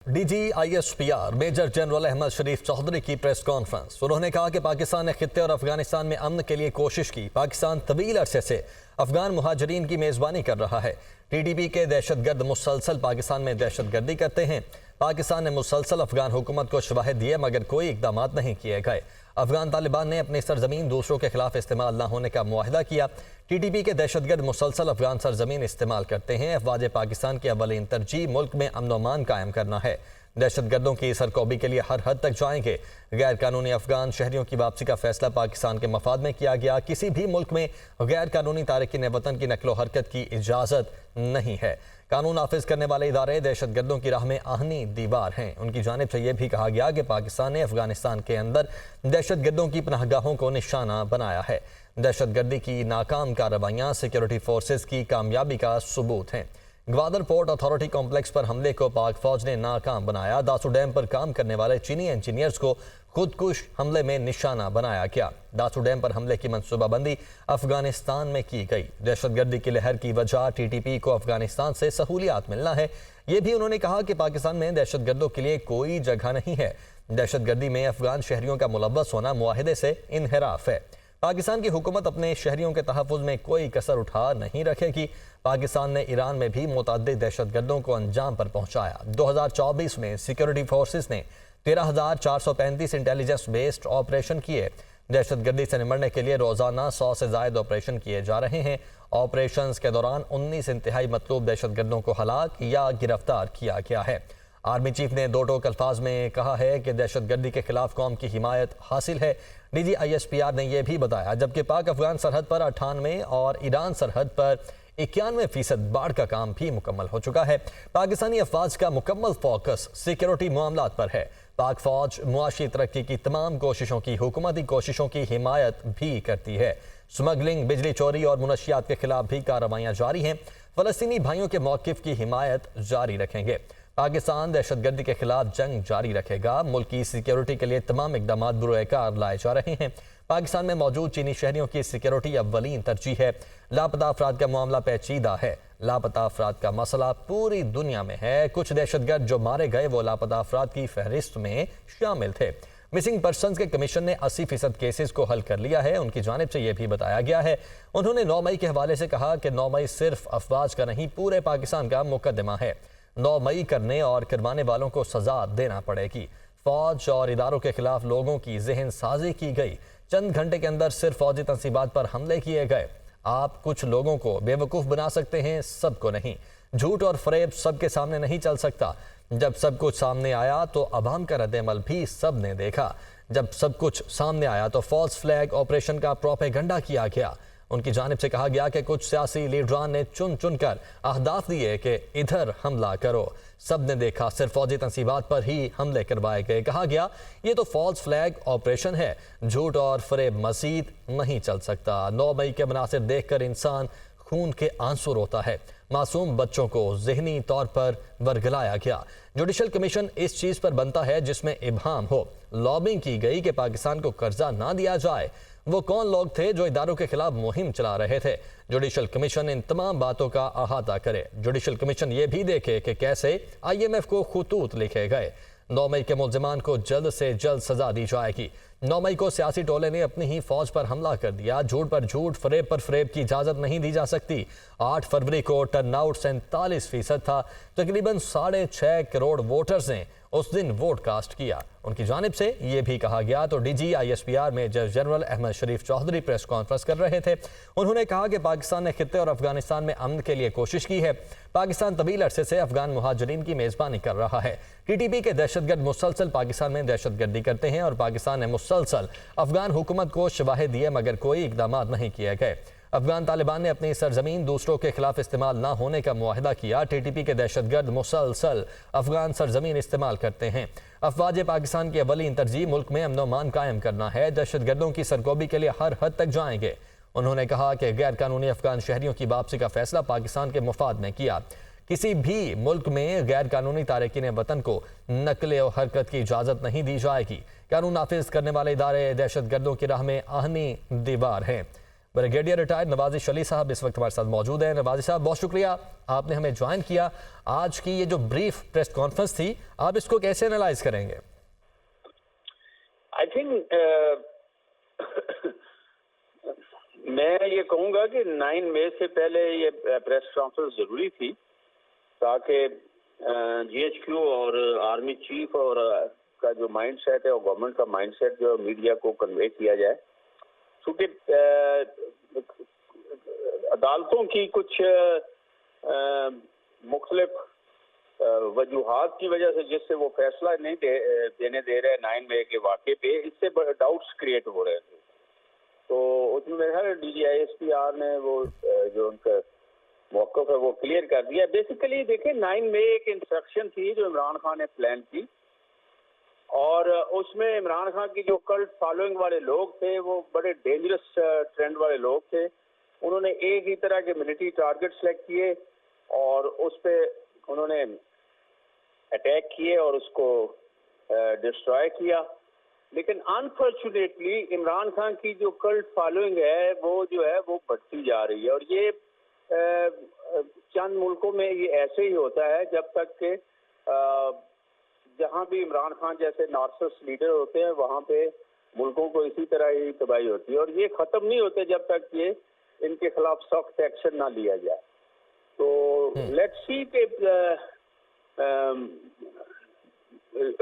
DGISPR major general Ahmad शरीफ चौधरी की press conference. उन्होंने कहा कि पाकिस्तान ने खित्ते और अफगानिस्तान में अमन के लिए कोशिश की। पाकिस्तान तवील अरसे से अफगान मुहाजिरीन की मेज़बानी कर रहा है। TTP के दहशतगर्द मुसलसल पाकिस्तान में दहशतगर्दी करते हैं। पाकिस्तान ने मुसलसल अफगान हुकूमत को शवाहिद दिए मगर कोई इकदाम नहीं किए गए। अफगान तालिबान ने अपनी सरजमीन दूसरों के खिलाफ इस्तेमाल न होने का मुआहिदा किया। TTP के दहशतगर्द मुसलसल अफगान सरजमीन इस्तेमाल करते हैं। अफवाज पाकिस्तान की अव्वलीन तरजीह मुल्क में अमन व अमान कायम करना है। दहशतगर्दों की सरकोबी के लिए हर हद तक जाएंगे। गैर कानूनी अफगान शहरियों की वापसी का फैसला पाकिस्तान के मफाद में किया गया। किसी भी मुल्क में गैर कानूनी तारकीन वतन की नकलो हरकत की इजाज़त नहीं है। कानून नाफिज करने वाले इदारे दहशतगर्दों की राह में आहनी दीवार हैं। उनकी जानिब से यह भी कहा गया कि पाकिस्तान ने अफगानिस्तान के अंदर दहशतगर्दों की पनाहगाहों को निशाना बनाया है। दहशतगर्दी की नाकाम कार्रवाइयाँ सिक्योरिटी फोर्सेज की कामयाबी का सबूत हैं। ग्वादर पोर्ट अथॉरिटी कॉम्प्लेक्स पर हमले को पाक फौज ने नाकाम बनाया। दासू डैम पर काम करने वाले चीनी इंजीनियर्स को खुदकुश हमले में निशाना बनाया गया। दासू डैम पर हमले की मनसूबाबंदी अफगानिस्तान में की गई। दहशतगर्दी की लहर की वजह TTP को अफगानिस्तान से सहूलियात मिलना है। ये भी उन्होंने कहा कि पाकिस्तान में दहशतगर्दों के लिए कोई जगह नहीं है। दहशतगर्दी में अफगान शहरियों का मुलव्वस होना मुआहिदे से इनहराफ है। पाकिस्तान की हुकूमत अपने शहरियों के तहफ़्फ़ुज़ में कोई कसर उठा नहीं रखेगी। पाकिस्तान ने ईरान में भी मुतअद्दिद दहशतगर्दों को अंजाम पर पहुंचाया। 2024 में सिक्योरिटी फोर्सेस ने 13,435 इंटेलिजेंस बेस्ड ऑपरेशन किए। दहशतगर्दी से निमटने के लिए रोज़ाना 100 से ज़ायद ऑपरेशन किए जा रहे हैं। ऑपरेशंस के दौरान 19 इंतहाई मतलूब दहशतगर्दों को हलाक या गिरफ्तार किया गया है। आर्मी चीफ ने दो टोक अल्फाज में कहा है कि दहशतगर्दी के खिलाफ कौम की हिमायत हासिल है। DGISPR ने यह भी बताया जबकि पाक अफगान सरहद पर 98 और ईरान सरहद पर 91% बाढ़ का काम भी मुकम्मल हो चुका है। पाकिस्तानी अफवाज का मुकम्मल फोकस सिक्योरिटी मामलात पर है। पाक फौज मुआशी तरक्की की तमाम कोशिशों की हुकूमती कोशिशों की हिमायत भी करती है। स्मगलिंग, बिजली चोरी और मुनशियात के खिलाफ भी कार्रवाइयाँ जारी हैं। फलस्तीनी भाइयों के मौक़िफ़ की हिमायत जारी रखेंगे। पाकिस्तान दहशतगर्दी के खिलाफ जंग जारी रखेगा। मुल्क की सिक्योरिटी के लिए तमाम इक़दाम बुरोकार लाए जा रहे हैं। पाकिस्तान में मौजूद चीनी शहरियों की सिक्योरिटी अव्वलीन तरजीह है। लापता अफराद का मामला पेचीदा है। लापता अफराद का मसला पूरी दुनिया में है। कुछ दहशतगर्द जो मारे गए वो लापता अफराद की फहरिस्त में शामिल थे। मिसिंग पर्सनस के कमीशन ने 80% केसेस को हल कर लिया है। उनकी जानिब से यह भी बताया गया है। उन्होंने 9 मई के हवाले से कहा कि 9 मई सिर्फ अफवाज का नहीं पूरे पाकिस्तान का मुकदमा है। 9 मई करने और करवाने वालों को सजा देना पड़ेगी। फौज और इदारों के खिलाफ लोगों की जहन साजी की गई। चंद घंटे के अंदर सिर्फ फौजी तंसीबात पर हमले किए गए। आप कुछ लोगों को बेवकूफ़ बना सकते हैं, सबको नहीं। झूठ और फरेब सबके सामने नहीं चल सकता। जब सब कुछ सामने आया तो अवाम का रद्द-ए-अमल भी सब ने देखा। जब सब कुछ सामने आया तो फॉल्स फ्लैग ऑपरेशन का प्रोपेगेंडा किया गया। उनकी जानिब से कहा गया कि कुछ सियासी लीडरान ने चुन चुन कर अहदाफ दिए कि इधर हमला करो। सब ने देखा सिर्फ फौजी तंसीबात पर ही हमले करवाए गए। कहा गया ये तो फॉल्स फ्लैग ऑपरेशन है। झूठ और फरेब मजीद नहीं चल सकता। 9 मई के मनासिर देखकर इंसान खून के आंसू रोता है। मासूम बच्चों को जहनी तौर पर वर्गलाया गया। जुडिशल कमीशन इस चीज़ पर बनता है जिसमें इब्हाम हो। लॉबिंग की गई कि पाकिस्तान को कर्जा ना दिया जाए। वो कौन लोग थे जो इदारों के खिलाफ मुहिम चला रहे थे? जुडिशल कमीशन इन तमाम बातों का अहाता करे। जुडिशल कमीशन ये भी देखे कि कैसे IMF को खतूत लिखे गए। 9 मई के मुल्ज़िमान को जल्द से जल्द सजा दी जाएगी। 9 मई को सियासी टोले ने अपनी ही फौज पर हमला कर दिया। झूठ पर झूठ, फरेब पर फरेब की इजाज़त नहीं दी जा सकती। 8 फरवरी को टर्नआउट 47% था। तकरीबन 6.5 करोड़ वोटर्स ने उस दिन वोट कास्ट किया। उनकी जानिब से ये भी कहा गया तो DGISPR मेजर जनरल अहमद शरीफ चौधरी प्रेस कॉन्फ्रेंस कर रहे थे। उन्होंने कहा कि पाकिस्तान ने खित्ते और अफगानिस्तान में अमन के लिए कोशिश की है। पाकिस्तान तवील अरसे से अफगान मुहाजिरीन की मेज़बानी कर रहा है। TTP के दहशतगर्द मुसलसल पाकिस्तान में दहशतगर्दी करते हैं और पाकिस्तान ने मुसलसल अफगान हुकूमत को शवाहिद दिए मगर कोई इकदाम नहीं किए गए। अफगान तालिबान ने अपनी सरजमीन दूसरों के खिलाफ इस्तेमाल न होने का मुआहिदा किया। TTP के दहशतगर्द मुसलसल अफगान सरजमीन इस्तेमाल करते हैं। अफवाज पाकिस्तान की अव्वलीन तरजीह मुल्क में अमन व अमान कायम करना है। दहशतगर्दों की सरकोबी के लिए हर हद तक जाएंगे। उन्होंने कहा कि गैर कानूनी अफगान शहरियों की वापसी का फैसला पाकिस्तान के मुफाद में किया। किसी भी मुल्क में गैर कानूनी तारकीन वतन को नकले और हरकत की इजाज़त नहीं दी जाएगी। कानून नाफिज करने वाले इदारे दहशतगर्दों की राह में आहनी दीवार हैं। ब्रिगेडियर रिटायर्ड नवाजिश अली साहब इस वक्त हमारे साथ मौजूद हैं। नवाजिश साहब, बहुत शुक्रिया आपने हमें ज्वाइन किया। आज की ये जो ब्रीफ प्रेस कॉन्फ्रेंस थी, आप इसको कैसे एनालाइज करेंगे? आई थिंक मैं ये कहूंगा कि 9 मई से पहले ये प्रेस कॉन्फ्रेंस जरूरी थी, ताकि जीएचक्यू और आर्मी चीफ और का जो माइंडसेट है और गवर्नमेंट का माइंडसेट जो मीडिया को कन्वे किया जाए। क्योंकि अदालतों की कुछ मुख्तलिफ वजूहात की वजह से जिससे वो फैसला नहीं देने दे रहे 9 मई के वाक़े पे, इससे डाउट्स क्रिएट हो रहे थे। तो उसमें मेरे ख्याल DGISPR ने वो जो उनका मौक़िफ़ है वो क्लियर कर दिया। बेसिकली देखिए, 9 मई एक इंस्ट्रक्शन थी जो इमरान खान ने प्लान की, और उसमें इमरान खान की जो कल्ट फॉलोइंग वाले लोग थे वो बड़े डेंजरस ट्रेंड वाले लोग थे। उन्होंने एक ही तरह के मिलिट्री टारगेट सेलेक्ट किए और उस पर उन्होंने अटैक किए और उसको डिस्ट्रॉय किया। लेकिन अनफॉर्चुनेटली इमरान खान की जो कल्ट फॉलोइंग है वो जो है वो बढ़ती जा रही है, और ये चंद मुल्कों में ये ऐसे ही होता है जब तक के जहाँ भी इमरान खान जैसे नार्सिसिस्ट लीडर होते हैं वहाँ पे मुल्कों को इसी तरह ही तबाही होती है, और ये ख़त्म नहीं होते जब तक ये इनके खिलाफ सख्त एक्शन ना लिया जाए। तो लेट्स सी के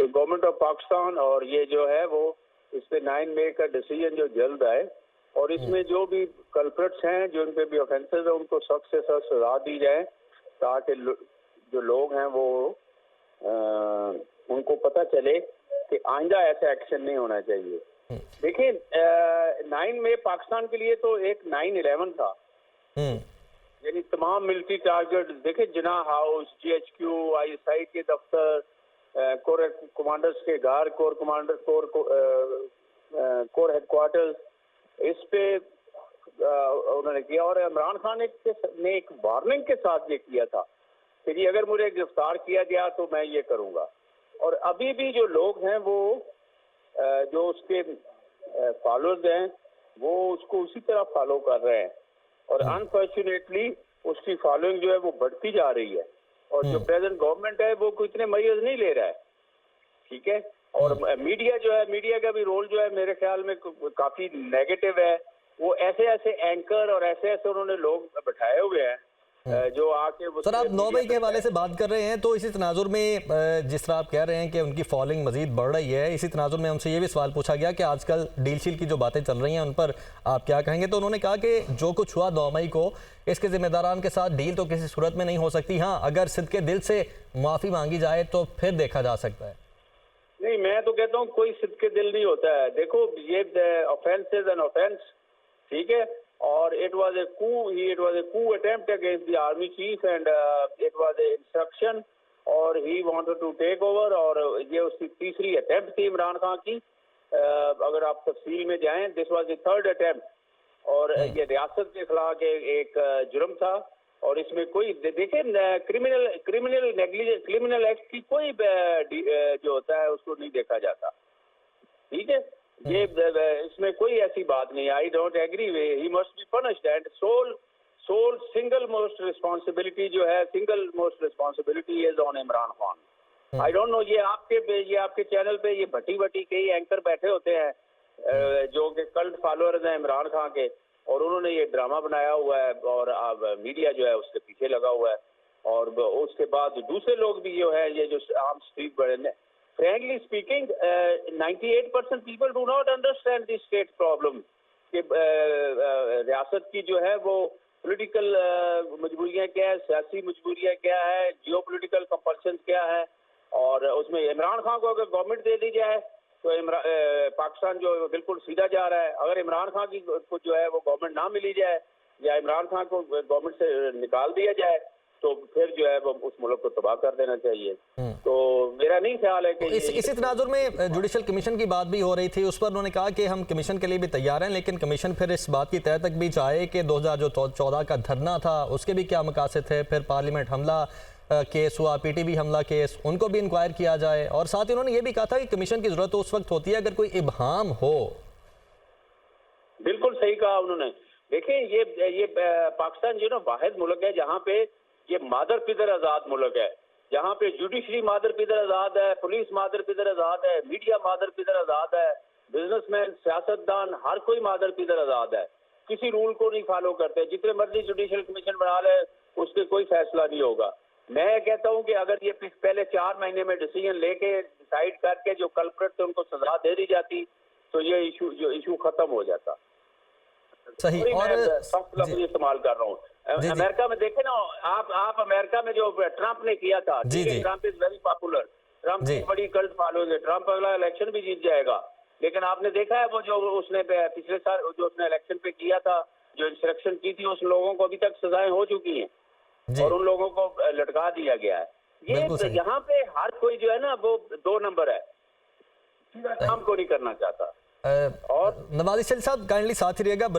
गवर्नमेंट ऑफ पाकिस्तान और ये जो है वो इस पे 9 मई का डिसीजन जो जल्द आए, और इसमें जो भी कल्प्रिट्स हैं, जो उन पे भी ऑफेंसेस है, उनको सख्त से सख्त सजा दी जाए, ताकि जो लोग हैं वो उनको पता चले कि आइंदा ऐसा एक्शन नहीं होना चाहिए। देखिए, 9 मई पाकिस्तान के लिए तो एक 9/11 था, यानी तमाम मिलिट्री टारगेट देखे, जिना हाउस, GHQ, ISI के दफ्तर, कोर कमांडर्स के घर, कोर हेडक्वार्टर्स, इस पे उन्होंने किया। और इमरान खान ने एक वार्निंग के साथ ये किया था कि जी अगर मुझे गिरफ्तार किया गया तो मैं ये करूंगा। और अभी भी जो लोग हैं वो जो उसके फॉलोअर्स हैं वो उसको उसी तरह फॉलो कर रहे हैं, और अनफॉर्चुनेटली उसकी फॉलोइंग जो है वो बढ़ती जा रही है, और जो प्रेजेंट गवर्नमेंट है वो कोई इतने मरीज नहीं ले रहा है, ठीक है। और मीडिया जो है, मीडिया का भी रोल जो है मेरे ख्याल में काफी नेगेटिव है। वो ऐसे ऐसे एंकर और ऐसे ऐसे उन्होंने लोग बैठाए हुए हैं जो आके वो। सर, आप 9 मई के हवाले से बात कर रहे हैं, तो इसी तनाजुर में जिस तरह आप कह रहे हैं कि उनकी फॉलोइंग मजीद बढ़ रही है, इसी तनाजुर में हमसे ये भी सवाल पूछा गया कि आजकल डील शील की जो बातें चल रही हैं उन पर आप क्या कहेंगे? तो उन्होंने कहा कि जो कुछ हुआ 9 मई को, इसके जिम्मेदारान के साथ डील तो किसी सूरत में नहीं हो सकती। हाँ, अगर सिद्ध के दिल से माफ़ी मांगी जाए तो फिर देखा जा सकता है। नहीं, मैं तो कहता हूँ कोई सिद्ध के दिल नहीं होता है। देखो, ये ऑफेंस इज एन ऑफेंस, ठीक है, और it was a coup attempt against the army chief, and it was a instruction, और he wanted to take over, और ये उसकी तीसरी अटेम्प्ट थी इमरान खान की। अगर आप तफसील में जाएं, this was the third attempt, और ये रियासत के खिलाफ एक जुर्म था, और इसमें कोई देखिए क्रिमिनल एक्ट की कोई जो होता है उसको नहीं देखा जाता, ठीक है। ये इसमें कोई ऐसी बात नहीं। I don't agree, he must be punished, and sole single most responsibility is on Imran Khan. I don't know, ये आपके चैनल पे ये भट्टी कई एंकर बैठे होते हैं जो कि कल्ट फॉलोअर्स हैं इमरान खान के, और उन्होंने ये ड्रामा बनाया हुआ है, और अब मीडिया जो है उसके पीछे लगा हुआ है। और उसके बाद दूसरे लोग भी जो है, ये जो आम स्ट्रीट बड़े, frankly speaking, 98% people do not understand the state problem कि रियासत की जो है वो पॉलिटिकल मजबूरियां क्या है, सियासी मजबूरियां क्या है, जियो पोलिटिकल कंपल्शन क्या है, और उसमें इमरान खान को अगर गवर्नमेंट दे दी जाए तो पाकिस्तान जो बिल्कुल सीधा जा रहा है। अगर इमरान खान की को जो है वो गवर्नमेंट ना मिली जाए, या इमरान खान को गवर्नमेंट से निकाल दिया जाए, तो फिर जो है वो उस मुल्क को तबाह कर देना चाहिए। तो मेरा नहीं ख्याल है कि इसी तनाजुर में जुडिशल कमीशन की बात भी हो रही थी। उस पर उन्होंने कहा कि हम कमीशन के लिए भी तैयार हैं, लेकिन कमीशन फिर इस बात की तय तक भी चाहे कि 2014 का धरना था उसके भी क्या मकासद थे, फिर पार्लियामेंट हमला केस हुआ, PTV हमला केस, उनको भी इंक्वायर किया जाए। और साथ ही उन्होंने ये भी कहा था कि कमीशन की जरूरत तो उस वक्त होती है अगर कोई इब्हाम हो। बिल्कुल सही कहा उन्होंने। देखिए ये पाकिस्तान जो ना वाहिद मुल्क है जहाँ पे ये मादर पिदर आजाद मुल्क है, जहाँ पे जुडिशरी मादर पिदर आजाद है, पुलिस मादर पिदर आजाद है, मीडिया मादर पिदर आजाद है, बिजनेसमैन, सियासतदान, हर कोई मादर पिदर आजाद है। किसी रूल को नहीं फॉलो करते, जितने मर्जी जुडिशल कमीशन बना ले उसके कोई फैसला नहीं होगा। मैं कहता हूँ कि अगर ये पहले 4 महीने में डिसीजन लेके डिसाइड करके जो कल्प्रिट थे उनको सजा दे दी जाती तो ये इशू खत्म हो जाता। सही। और सख्त लफ्ज़ इस्तेमाल कर रहा हूँ। अमेरिका में देखे ना आप अमेरिका में जो ट्रंप ने किया था, Trump is very popular, Trump की बड़ी कल्ट फॉलोइंग है, ट्रंप अगला इलेक्शन भी जीत जाएगा। लेकिन आपने देखा है वो जो उसने पिछले साल जो उसने इलेक्शन पे किया था, जो इंस्ट्रक्शन की थी, उस लोगों को अभी तक सजाएं हो चुकी हैं और उन लोगों को लटका दिया गया है। ये यहाँ पे हर कोई जो है ना वो 2 नंबर है, काम को नहीं करना चाहता। और नवाज शरीफ साहब काइंडली साथ ही रहेगा।